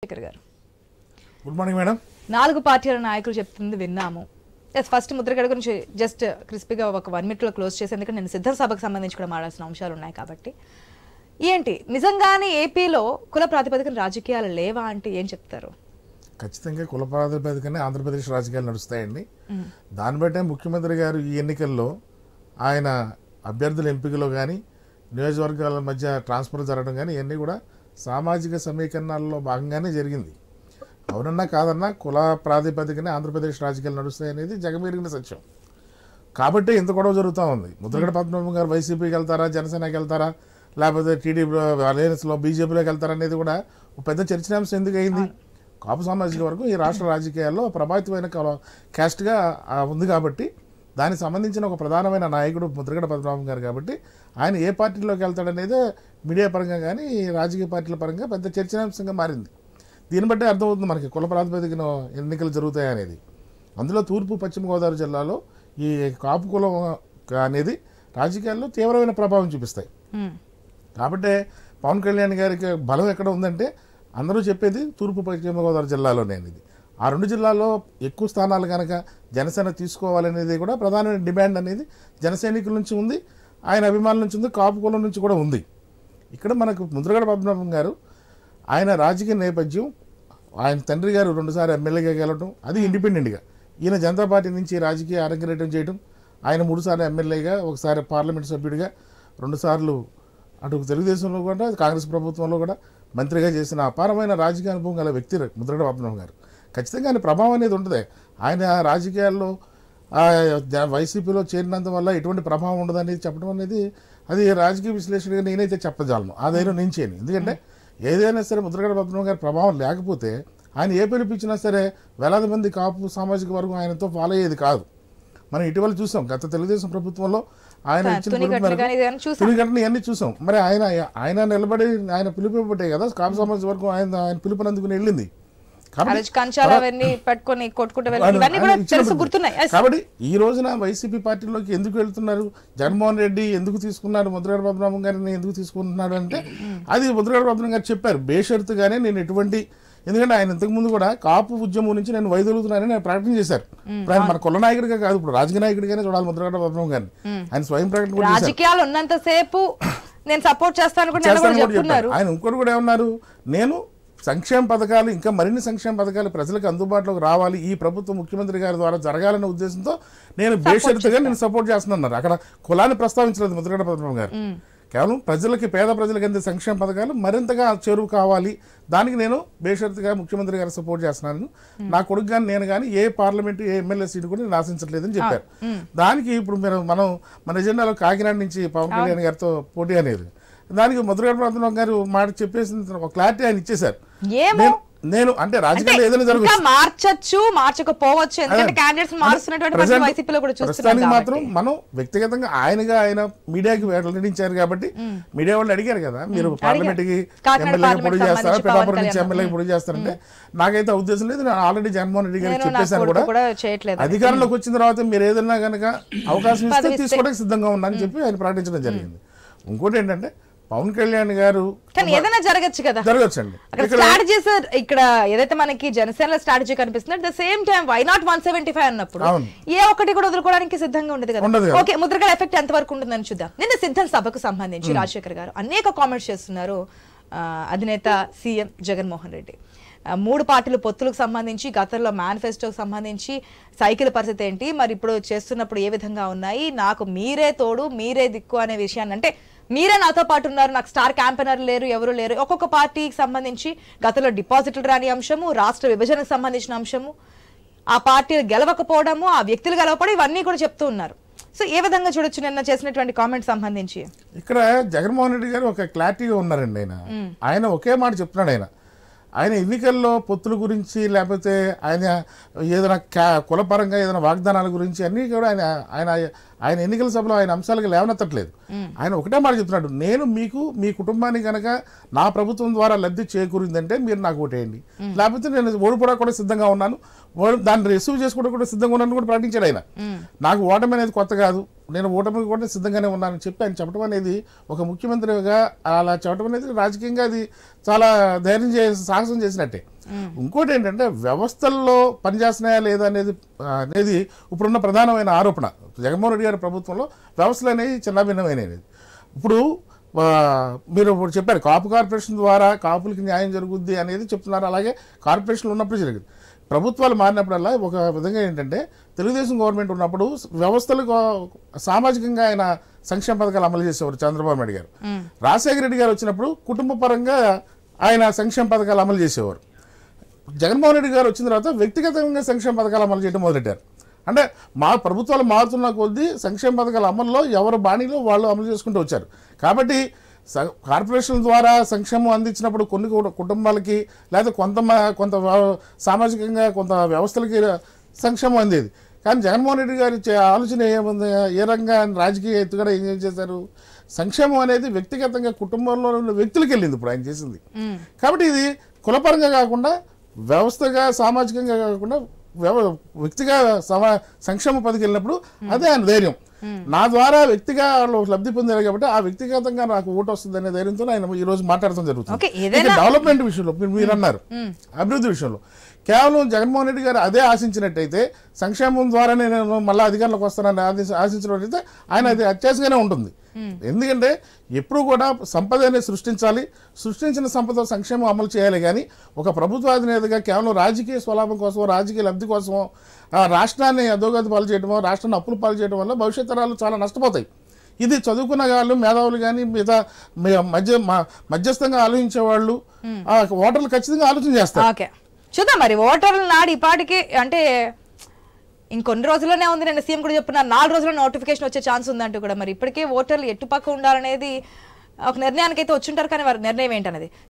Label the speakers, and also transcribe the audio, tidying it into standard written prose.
Speaker 1: శేఖర్ గారు
Speaker 2: good morning madam.
Speaker 1: 4 పార్టీల నాయకులు చెప్తుంది విన్నాము. ఫస్ట్ ముద్రగడ గురించి జస్ట్ క్రిస్పీగా ఒక 1 minute లో క్లోజ్ చేసి, ఎందుకంటే నేను సిద్ధం సభకు సంబంధించి కూడా మాట్లాడాల్సిన అంశాలు ఉన్నాయి కాబట్టి. ఏంటి నిజంగానే ఏపీలో కుల ప్రాతిపదికన రాజకీయాలు లేవా అంటే ఏం చెప్తారు?
Speaker 2: ఖచ్చితంగా కుల ప్రాతిపదికనే ఆంధ్రప్రదేశ్ రాజకీయాలు నడుస్తాయండి. దాన్ని బట్టే ముఖ్యమంత్రి గారు ఈ ఎన్నికల్లో ఆయన అభ్యర్థుల ఎంపికలో కానీ నియోజకవర్గాల మధ్య ట్రాన్స్ఫర్ జరగడం కానీ ఇవన్నీ కూడా సామాజిక సమీకరణాల్లో భాగంగానే జరిగింది. అవునన్నా కాదన్నా కుల ప్రాతిపదికనే ఆంధ్రప్రదేశ్ రాజకీయాలు నడుస్తాయి అనేది జగమెరిగిన సత్యం. కాబట్టి ఇంత గొడవ జరుగుతూ ఉంది. ముద్రగడ పద్మనాభం గారు వైసీపీకి వెళ్తారా, జనసేనకి వెళ్తారా, లేకపోతే టీడీపీ అలయన్స్లో బీజేపీలోకి వెళ్తారా అనేది కూడా ఒక పెద్ద చర్చనాంశం ఎందుకు అయింది? కాపు సామాజిక వర్గం ఈ రాష్ట్ర రాజకీయాల్లో ప్రభావితమైన క్యాస్ట్గా ఉంది కాబట్టి దానికి సంబంధించిన ఒక ప్రధానమైన నాయకుడు ముద్రగడ పద్మనాభం గారు కాబట్టి ఆయన ఏ పార్టీలోకి వెళ్తాడనేదే మీడియా పరంగా కానీ రాజకీయ పార్టీల పరంగా పెద్ద చర్చనాంశంగా మారింది. దీన్ని బట్టి అర్థమవుతుంది మనకి కుల ప్రాతిపదికన ఎన్నికలు జరుగుతాయి అనేది. అందులో తూర్పు పశ్చిమ గోదావరి జిల్లాలో ఈ కాపు కులం అనేది రాజకీయాల్లో తీవ్రమైన ప్రభావం చూపిస్తాయి. కాబట్టి పవన్ కళ్యాణ్ గారికి బలం ఎక్కడ ఉందంటే అందరూ చెప్పేది తూర్పు పశ్చిమ గోదావరి జిల్లాలోనే. ఇది ఆ 2 జిల్లాల్లో ఎక్కువ స్థానాలు కనుక జనసేన తీసుకోవాలనేది కూడా ప్రధానమైన డిమాండ్ అనేది జనసైనికుల నుంచి ఉంది, ఆయన అభిమానుల నుంచి ఉంది, కాపు కులం నుంచి కూడా ఉంది. ఇక్కడ మనకు ముద్రగడ పద్మనాభం గారు ఆయన రాజకీయ నేపథ్యం, ఆయన తండ్రి గారు 2 సార్లు ఎమ్మెల్యేగా గెలవడం, అది ఇండిపెండెంట్గా. ఈయన జనతా పార్టీ నుంచి రాజకీయ అరంగేటం చేయడం, ఆయన 3 సార్లు ఎమ్మెల్యేగా, ఒకసారి పార్లమెంట్ సభ్యుడిగా, 2 సార్లు అటు తెలుగుదేశంలో కూడా కాంగ్రెస్ ప్రభుత్వంలో కూడా మంత్రిగా చేసిన అపారమైన రాజకీయ అనుభవం గల వ్యక్తి ముద్రగడ పద్మనాభం గారు. ఖచ్చితంగా ఆయన ప్రభావం అనేది ఉంటుంది. ఆయన రాజకీయాల్లో వైసీపీలో చేరినంత వల్ల ఎటువంటి ప్రభావం ఉండదనేది చెప్పడం అనేది అది రాజకీయ విశ్లేషణగా నేనైతే చెప్పజాలను. ఆ ధైర్యం నేను చేయను. ఎందుకంటే ఏదైనా సరే ముద్రగడ పద్మనాభం గారి ప్రభావం లేకపోతే ఆయన ఏ పిలిపించినా సరే వేలాది మంది కాపు సామాజిక వర్గం ఆయనతో ఫాలో అయ్యేది కాదు. మనం ఇటీవల చూసాం, గత తెలుగుదేశం ప్రభుత్వంలో ఆయన ఇచ్చిన తునిఘటన ఇవన్నీ చూసాం. మరి ఆయన నిలబడి ఆయన పిలుపుబట్టే కదా కాపు సామాజిక వర్గం ఆయన పిలుపునందుకుని వెళ్ళింది. కాబట్టి ఈ రోజున వైసీపీ పార్టీలోకి ఎందుకు వెళ్తున్నారు, జగన్మోహన్ రెడ్డి ఎందుకు తీసుకున్నాడు, ముద్రగడ పద్మనాభం గారిని ఎందుకు తీసుకుంటున్నాడు అంటే అది ముద్రగడ పద్మనాభం గారు చెప్పారు బేషరతుగానే. నేను ఎటువంటి, ఎందుకంటే ఆయన ఇంతకుముందు కూడా కాపు ఉద్యమం నుంచి నేను వైదొలుగుతున్నానని ఆయన ప్రకటన చేశారు. ఆయన మన కుల నాయకుడిగా కాదు, ఇప్పుడు రాజకీయ నాయకుడిగానే చూడాలి ముద్రగడ పద్మనాభం గారిని. ఆయన స్వయం ప్రకటన
Speaker 1: రాజకీయాలు ఉన్నంతసేపు నేను సపోర్ట్ చేస్తాను.
Speaker 2: ఆయన ఇంకోటి కూడా ఏమన్నారు, నేను సంక్షేమ పథకాలు ఇంకా మరిన్ని సంక్షేమ పథకాలు ప్రజలకు అందుబాటులోకి రావాలి, ఈ ప్రభుత్వం ముఖ్యమంత్రి గారి ద్వారా జరగాలనే ఉద్దేశంతో నేను బేషరతుగా నేను సపోర్ట్ చేస్తున్నాను. అక్కడ కులాన్ని ప్రస్తావించలేదు ముద్రగడ పద్మనాభం గారు. కేవలం ప్రజలకి, పేద ప్రజలకి అందే సంక్షేమ పథకాలు మరింతగా చేరువు కావాలి, దానికి నేను బేషరతుగా ముఖ్యమంత్రి గారు సపోర్ట్ చేస్తున్నాను. నా కొడుకు కానీ నేను కానీ ఏ పార్లమెంట్ ఏ ఎమ్మెల్యే సీటు కూడా నేను ఆశించట్లేదని చెప్పారు. దానికి ఇప్పుడు మనం మన ఎజెండాలో కాకినాడ నుంచి పవన్ కళ్యాణ్ గారితో పోటీ అనేది, దానికి ముద్రగడ పద్మనాభం గారు మాట చెప్పేసిన ఒక క్లారిటీ ఆయన ఇచ్చేశారు. నేను అంటే రాజకీయాలు ఏదైనా జరగచ్చు,
Speaker 1: మార్చచ్చు, మార్చకపోవచ్చు.
Speaker 2: ప్రస్తుతానికి మాత్రం మనం వ్యక్తిగతంగా ఆయన మీడియాకి వెల్లడించారు కాబట్టి మీడియా వాళ్ళు అడిగారు కదా, మీరు పార్లమెంట్ కి ఎమ్మెల్యేగా పొడి చేస్తారా, పిఠాపురం నుంచి ఎమ్మెల్యేగా పొడి చేస్తారంటే నాకైతే ఉద్దేశం లేదు. నేను ఆల్రెడీ జగన్మోహన్ రెడ్డి గారికి చెప్పేశాను కూడా, అధికారంలోకి వచ్చిన తర్వాత మీరు ఏదైనా కనుక అవకాశం ఇస్తే తీసుకోవడానికి సిద్ధంగా ఉన్నారని చెప్పి ఆయన ప్రకటించడం జరిగింది. ఇంకోటి ఏంటంటే పవన్ కళ్యాణ్ గారు
Speaker 1: ఏదైనా జరగచ్చు కదా,
Speaker 2: జరగచ్చండి.
Speaker 1: స్ట్రాటజీస్ ఇక్కడ ఏదైతే మనకి జనసేన స్ట్రాటజీ కనిపిస్తుంది, at the same time why not 175 అన్నప్పుడు ఏ ఒక్కటి కూడా వదులుకోవడానికి సిద్ధంగా ఉండదు కదా. ఓకే, ముద్రగడ ఎఫెక్ట్ ఎంత వరకు ఉంటుందని చూద్దాం. నిన్న సిద్ధం సభకు సంబంధించి రాజశేఖర్ గారు అనేక కామెంట్స్ చేస్తున్నారు. అధినేత సీఎం జగన్మోహన్ రెడ్డి 3 పార్టీలు పొత్తులకు సంబంధించి, గతంలో మేనిఫెస్టోకి సంబంధించి సైకిల్ పరిస్థితి ఏంటి, మరి ఇప్పుడు చేస్తున్నప్పుడు ఏ విధంగా ఉన్నాయి, నాకు మీరే తోడు మీరే దిక్కు అనే విషయాన్ని, అంటే మీరే నాతో పాటు ఉన్నారు, నాకు స్టార్ క్యాంపెయినర్ లేరు, ఎవరు లేరు. ఒక్కొక్క పార్టీకి సంబంధించి గతంలో డిపాజిట్లు రాని అంశము, రాష్ట్ర విభజనకు సంబంధించిన అంశము, ఆ పార్టీలు గెలవకపోవడము, ఆ వ్యక్తులు గెలవకపోవడం, ఇవన్నీ కూడా చెప్తూ ఉన్నారు. సో ఏ విధంగా చూడొచ్చు నిన్న చేసినటువంటి కామెంట్ సంబంధించి?
Speaker 2: ఇక్కడ జగన్మోహన్ రెడ్డి గారు ఒక క్లారిటీగా ఉన్నారండి. ఆయన ఒకే మాట చెప్తున్నాడు. ఆయన ఎన్నికల్లో పొత్తుల గురించి లేకపోతే ఆయన ఏదైనా కులపరంగా ఏదైనా వాగ్దానాల గురించి అన్నీ కూడా ఆయన ఎన్నికల సభలో ఆయన అంశాలకు లేవనెత్తట్లేదు. ఆయన ఒకటే మాట చెప్తున్నాడు, నేను మీకు మీ కుటుంబానికి కనుక నా ప్రభుత్వం ద్వారా లబ్ధి చేకూరిందంటే మీరు నాకు ఓటేయండి, లేకపోతే నేను ఓడిపోవడానికి కూడా సిద్ధంగా ఉన్నాను, దాన్ని రిసీవ్ చేసుకోవడం కూడా సిద్ధంగా ఉన్నాను కూడా ప్రకటించాడు ఆయన. నాకు ఓటమి అనేది కొత్త కాదు, నేను ఓటమికి కూడా సిద్ధంగానే ఉన్నానని చెప్పి ఆయన చెప్పడం అనేది ఒక ముఖ్యమంత్రిగా అలా చెప్పడం అనేది రాజకీయంగా అది చాలా ధైర్యం సాహసం చేసినట్టే. ఇంకోటి ఏంటంటే వ్యవస్థల్లో పనిచేస్తున్నాయా లేదా అనేది ఇప్పుడున్న ప్రధానమైన ఆరోపణ. జగన్మోహన్ రెడ్డి గారి ప్రభుత్వంలో వ్యవస్థలు అనేవి చిన్నభిన్నమైనవి. ఇప్పుడు మీరు ఇప్పుడు చెప్పారు కాపు కార్పొరేషన్ ద్వారా కాపులకి న్యాయం జరుగుద్ది అనేది చెప్తున్నారు. అలాగే కార్పొరేషన్లు ఉన్నప్పుడు జరిగింది. ప్రభుత్వాలు మారినప్పుడల్లా ఒక విధంగా ఏంటంటే తెలుగుదేశం గవర్నమెంట్ ఉన్నప్పుడు వ్యవస్థలకు సామాజికంగా ఆయన సంక్షేమ పథకాలు అమలు చేసేవారు చంద్రబాబు నాయుడు గారు. రాజశేఖర రెడ్డి గారు వచ్చినప్పుడు కుటుంబ పరంగా ఆయన సంక్షేమ పథకాలు అమలు చేసేవారు. జగన్మోహన్ రెడ్డి గారు వచ్చిన తర్వాత వ్యక్తిగతంగా సంక్షేమ పథకాలు అమలు చేయడం మొదలెట్టారు. అంటే మా ప్రభుత్వాలు మారుతున్న కొద్దీ సంక్షేమ పథకాల అమల్లో ఎవరు బాణీలో వాళ్ళు అమలు చేసుకుంటూ వచ్చారు. కాబట్టి కార్పొరేషన్ ద్వారా సంక్షేమం అందించినప్పుడు కొన్ని కుటుంబాలకి లేదా కొంత సామాజికంగా కొంత వ్యవస్థలకి సంక్షేమం అందేది. కానీ జగన్మోహన్ రెడ్డి గారి ఆలోచన ఏముంది, ఏ రంగా రాజకీయ ఎత్తుగడ ఏం చేశారు, సంక్షేమం అనేది వ్యక్తిగతంగా కుటుంబంలో ఉన్న వ్యక్తులకు వెళ్ళింది ఇప్పుడు ఆయన చేసింది. కాబట్టి ఇది కులపరంగా కాకుండా వ్యవస్థగా సామాజికంగా కాకుండా వ్యక్తిగా సంక్షేమ పథకం వెళ్ళినప్పుడు అదే ఆయన ధైర్యం. నా ద్వారా వ్యక్తిగా లబ్ధి పొందారు కాబట్టి ఆ వ్యక్తిగతంగా నాకు ఓటు వస్తుంది అనే ధైర్యంతో ఆయన ఈ రోజు మాట్లాడటం జరుగుతుంది. డెవలప్మెంట్ విషయంలో మీరు అన్నారు, అభివృద్ధి విషయంలో కేవలం జగన్మోహన్ రెడ్డి గారు అదే ఆశించినట్టయితే, సంక్షేమం ద్వారానే నేను మళ్ళీ అధికారంలోకి వస్తానని ఆశించినట్టయితే ఆయన అది అత్యాశగానే ఉంటుంది. ఎందుకంటే ఎప్పుడు కూడా సంపదని సృష్టించాలి, సృష్టించిన సంపద సంక్షేమం అమలు చేయాలి. కానీ ఒక ప్రభుత్వ అధినేతగా కేవలం రాజకీయ స్వలాభం కోసం, రాజకీయ లబ్ధి కోసం రాష్ట్రాన్ని అధోగతి పాలు చేయడమో, రాష్ట్రాన్ని అప్పులు పాలు చేయడం వల్ల భవిష్యత్ తరాలు చాలా నష్టపోతాయి. ఇది చదువుకున్న వాళ్ళు, మేధావులు కానీ మిగతా మధ్యస్థంగా ఆలోచించే వాళ్ళు ఓటర్లు ఖచ్చితంగా ఆలోచన చేస్తారు.
Speaker 1: చూద్దాం మరి ఓటర్లు నాడు ఇప్పటికి అంటే ఇంకొన్ని రోజుల్లోనే ఉంది. నేను సీఎం కూడా చెప్తున్నారు 4 రోజుల్లో నోటిఫికేషన్ వచ్చే ఛాన్స్ ఉందంటూ కూడా. మరి ఇప్పటికే ఓటర్లు ఎట్టుపక్క ఉండాలనేది ఒక నిర్ణయానికి అయితే వచ్చుంటారు, కానీ వారి నిర్ణయం ఏంటనేది